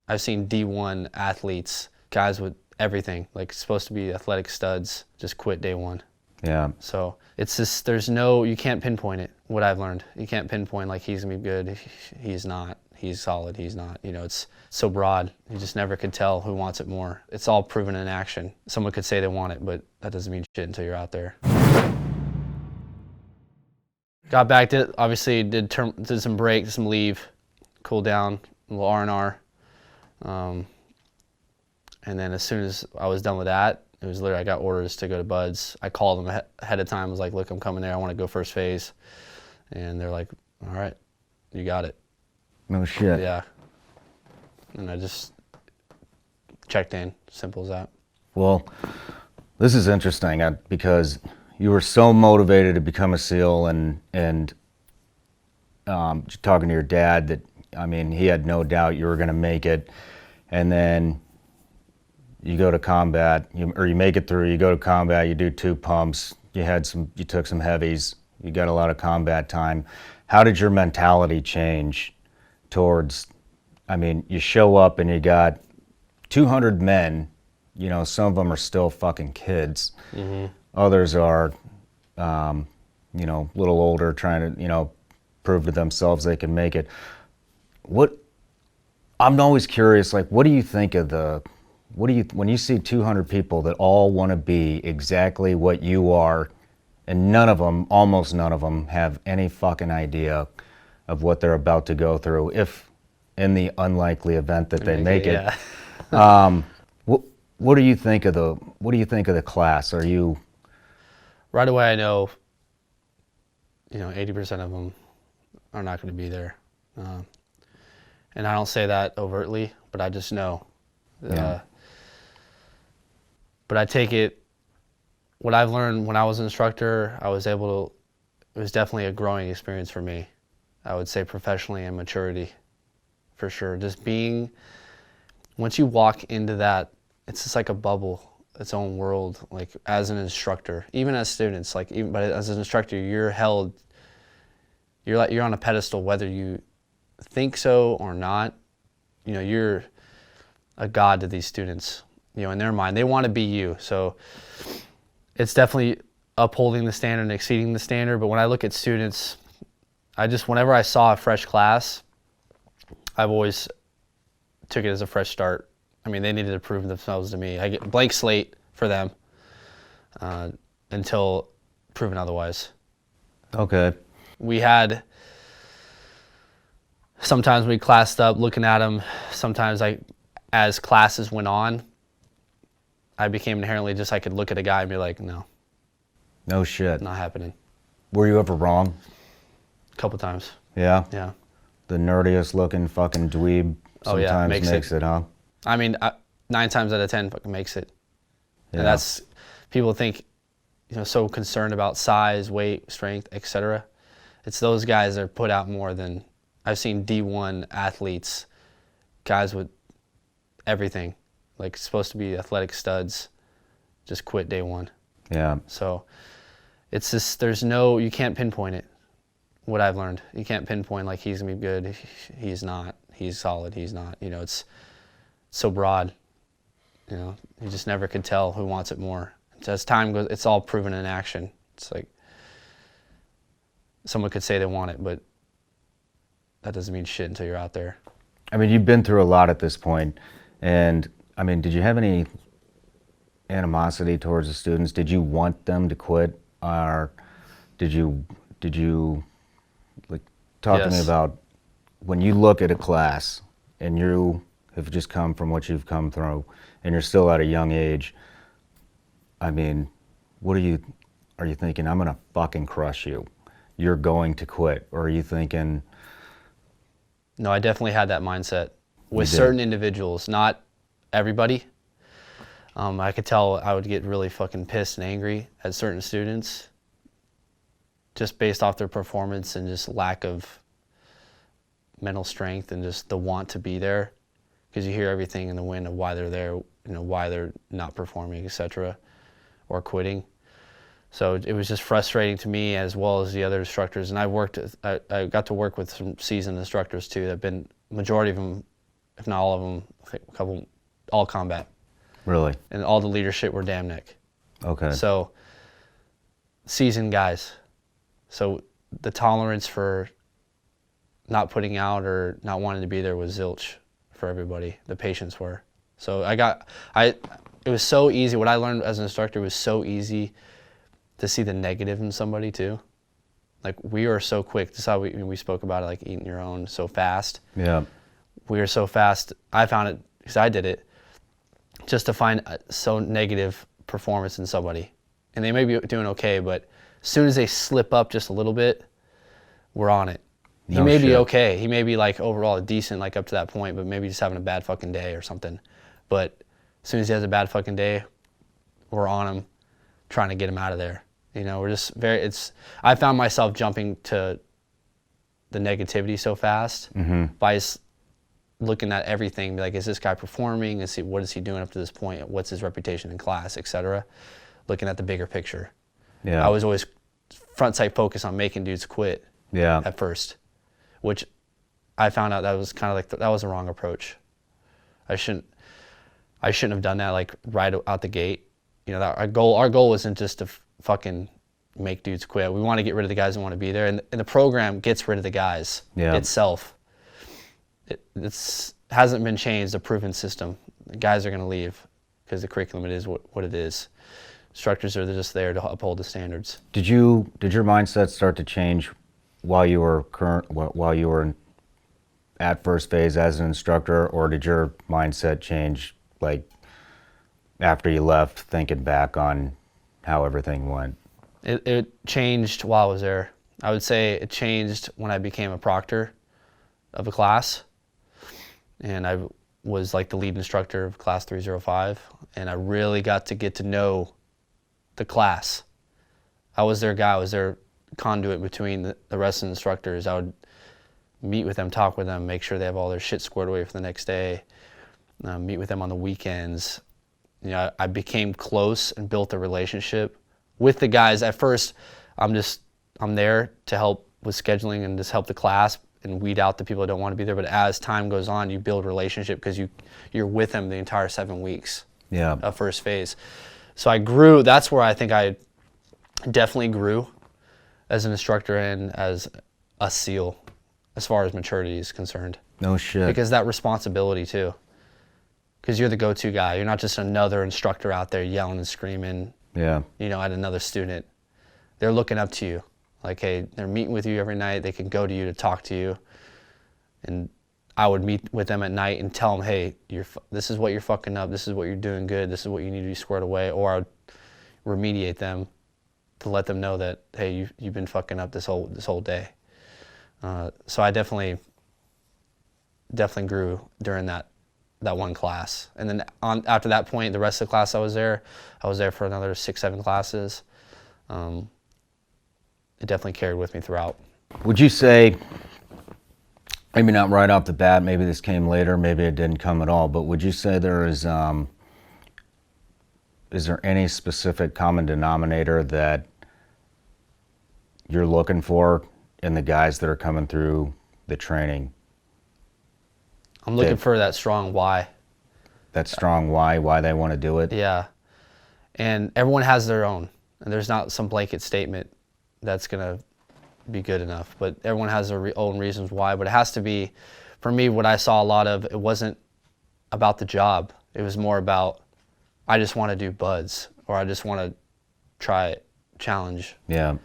I've seen D1 athletes, guys with everything, like supposed to be athletic studs, just quit day one. Yeah. So it's just, you can't pinpoint it, what I've learned. You can't pinpoint like he's gonna be good, he's not, he's solid, he's not. You know, it's so broad. You just never could tell who wants it more. It's all proven in action. Someone could say they want it, but that doesn't mean shit until you're out there. Got back, obviously did some break, some leave, cool down, a little R&R. And then as soon as I was done with that, it was literally, I got orders to go to Buds. I called them ahead of time, was like, look, I'm coming there, I want to go first phase. And they're like, all right, you got it. No shit. Yeah. And I just checked in, simple as that. Well, this is interesting because you were so motivated to become a SEAL and talking to your dad that, I mean, he had no doubt you were going to make it. And then you go to combat, you make it through, you go to combat, you do 2 pumps, you took some heavies, you got a lot of combat time. How did your mentality change towards, I mean, you show up and you got 200 men, you know, some of them are still fucking kids. Mm-hmm. Others are, you know, a little older, trying to, you know, prove to themselves they can make it. I'm always curious, like, what do you think of when you see 200 people that all want to be exactly what you are, and almost none of them have any fucking idea of what they're about to go through, if in the unlikely event that they make it. Yeah. What do you think of the class? Are you... Right away I know, you know, 80% of them are not going to be there. And I don't say that overtly, but I just know. Yeah. But I take it, what I've learned when I was an instructor, it was definitely a growing experience for me. I would say professionally and maturity, for sure. Just once you walk into that, it's just like a bubble, its own world, like as an instructor, even as students, but as an instructor, you're on a pedestal whether you think so or not. You know, you're a god to these students. You know, in their mind, they want to be you. So it's definitely upholding the standard and exceeding the standard. But when I look at students, whenever I saw a fresh class, I've always took it as a fresh start. I mean, they needed to prove themselves to me. I get blank slate for them until proven otherwise. Okay. Sometimes we classed up looking at them. Sometimes as classes went on, I became inherently just, I could look at a guy and be like, no. No shit. Not happening. Were you ever wrong? A couple times. Yeah? Yeah. The nerdiest looking fucking dweeb sometimes makes it, huh? I mean, 9 times out of 10 fucking makes it. Yeah. And that's, people think, you know, so concerned about size, weight, strength, etc. It's those guys that are put out more than, I've seen D1 athletes, guys with everything, like supposed to be athletic studs, just quit day one. Yeah. So it's just, you can't pinpoint it, what I've learned. You can't pinpoint like he's gonna be good, he's not, he's solid, he's not. You know, it's so broad. You know, you just never could tell who wants it more. As time goes, it's all proven in action. It's like someone could say they want it, but that doesn't mean shit until you're out there. I mean, you've been through a lot at this point, and I mean, did you have any animosity towards the students? Did you want them to quit, or did you like talk to me about when you look at a class and you have just come from what you've come through, and you're still at a young age? I mean, are you thinking, I'm gonna fucking crush you, you're going to quit? Or are you thinking... No, I definitely had that mindset with certain individuals, not everybody. I could tell I would get really fucking pissed and angry at certain students just based off their performance and just lack of mental strength and just the want to be there, because you hear everything in the wind of why they're there, you know, why they're not performing, etc., or quitting. So it was just frustrating to me as well as the other instructors. And I got to work with some seasoned instructors too. Majority of them if not all of them, a couple, all combat. Really? And all the leadership were dam neck. Okay. So seasoned guys. So the tolerance for not putting out or not wanting to be there was zilch for everybody. The patients were. So it was so easy. What I learned as an instructor was so easy to see the negative in somebody too. Like we were so quick. This is how we spoke about it, like eating your own so fast. Yeah. We were so fast. I found it, because I did it, just to find so negative performance in somebody. And they may be doing okay, but as soon as they slip up just a little bit, we're on it. He may be okay. He may be like overall decent, like up to that point, but maybe just having a bad fucking day or something. But as soon as he has a bad fucking day, we're on him, trying to get him out of there. You know, we're just I found myself jumping to the negativity so fast by just looking at everything, be like, is this guy performing? What is he doing up to this point? What's his reputation in class, etc. Looking at the bigger picture. Yeah. I was always front sight focused on making dudes quit. Yeah. At first, which I found out that was kind of like that was the wrong approach. I shouldn't have done that like right out the gate. You know, that our goal wasn't just to fucking make dudes quit. We want to get rid of the guys who want to be there, and the program gets rid of the guys itself. It's hasn't been changed. A proven system. The guys are going to leave because the curriculum is what it is. Instructors are just there to uphold the standards. Did your mindset start to change while you were at first phase as an instructor, or did your mindset change like after you left, thinking back on how everything went? It changed while I was there. I would say it changed when I became a proctor of a class, and I was like the lead instructor of class 305, and I really got to know the class. I was their guy. I was their conduit between the rest of the instructors. I would meet with them, talk with them, make sure they have all their shit squared away for the next day, meet with them on the weekends. You know, I became close and built a relationship with the guys. At first, I'm there to help with scheduling and just help the class and weed out the people that don't want to be there. But as time goes on, you build relationship because you're with them the entire 7 weeks of first phase. So I grew. That's where I think I definitely grew as an instructor and as a SEAL as far as maturity is concerned. No shit. Because that responsibility too. Because you're the go-to guy. You're not just another instructor out there yelling and screaming, you know, at another student. They're looking up to you. Like, hey, they're meeting with you every night. They can go to you to talk to you. And I would meet with them at night and tell them, hey, this is what you're fucking up. This is what you're doing good. This is what you need to be squared away. Or I would remediate them to let them know that, hey, you've been fucking up this whole day. So I definitely grew during that one class. And then after that point, the rest of the class I was there for another 6-7 classes. It definitely carried with me throughout. Would you say, maybe not right off the bat, maybe this came later, maybe it didn't come at all, but would you say there is there any specific common denominator that you're looking for in the guys that are coming through the training? I'm looking for that strong why. That strong why they want to do it? Yeah. And everyone has their own. And there's not some blanket statement that's going to be good enough. But everyone has their own reasons why. But it has to be, for me, what I saw a lot of, it wasn't about the job. It was more about, I just want to do buds, or I just want to try challenge. Yeah.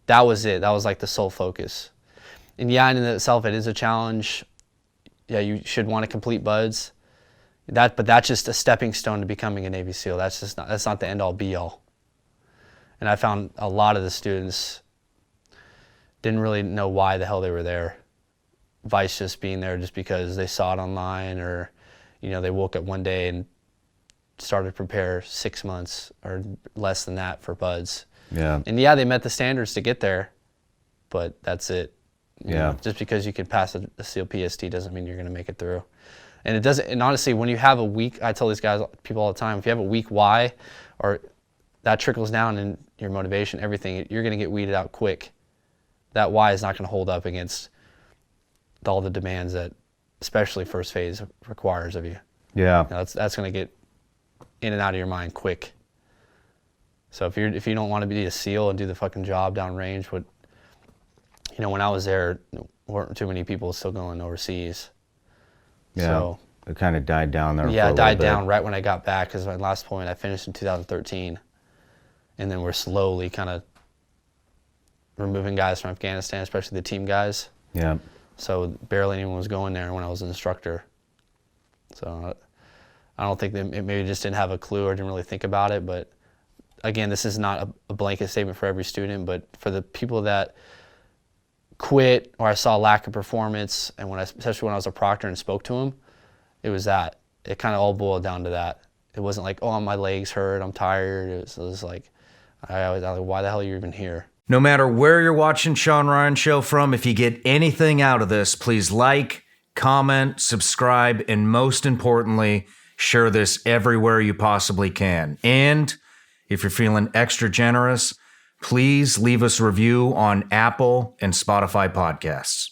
That was it. That was like the sole focus. And yeah, in itself, it is a challenge. Yeah, you should want to complete buds. But that's just a stepping stone to becoming a Navy SEAL. That's not the end all be all. And I found a lot of the students didn't really know why the hell they were there. Vice just being there just because they saw it online, or, you know, they woke up one day and started to prepare 6 months or less than that for buds. Yeah. And yeah, they met the standards to get there, but that's it. You know, just because you can pass a SEAL PST doesn't mean you're going to make it through. And it doesn't. And honestly, when you have a weak, I tell these guys, people all the time, if you have a weak why, or that trickles down in your motivation, everything, you're going to get weeded out quick. That why is not going to hold up against all the demands that especially first phase, requires of you. Yeah. That's going to get in and out of your mind quick. So if you don't want to be a SEAL and do the fucking job downrange, when I was there, there weren't too many people still going overseas. Yeah. So, it kind of died down there. Yeah, it died down right when I got back, because my last point I finished in 2013, and then we're slowly kind of removing guys from Afghanistan, especially the team guys. Yeah. So barely anyone was going there when I was an instructor. So I don't think they maybe just didn't have a clue or didn't really think about it. But again, this is not a blanket statement for every student, but for the people that quit or I saw lack of performance, and especially when I was a proctor and spoke to them, it was that. It kind of all boiled down to that. It wasn't like, oh, my leg's hurt, I'm tired. It was like, I was like, why the hell are you even here? No matter where you're watching Shawn Ryan Show from, if you get anything out of this, please like, comment, subscribe, and most importantly, share this everywhere you possibly can. And if you're feeling extra generous, please leave us a review on Apple and Spotify podcasts.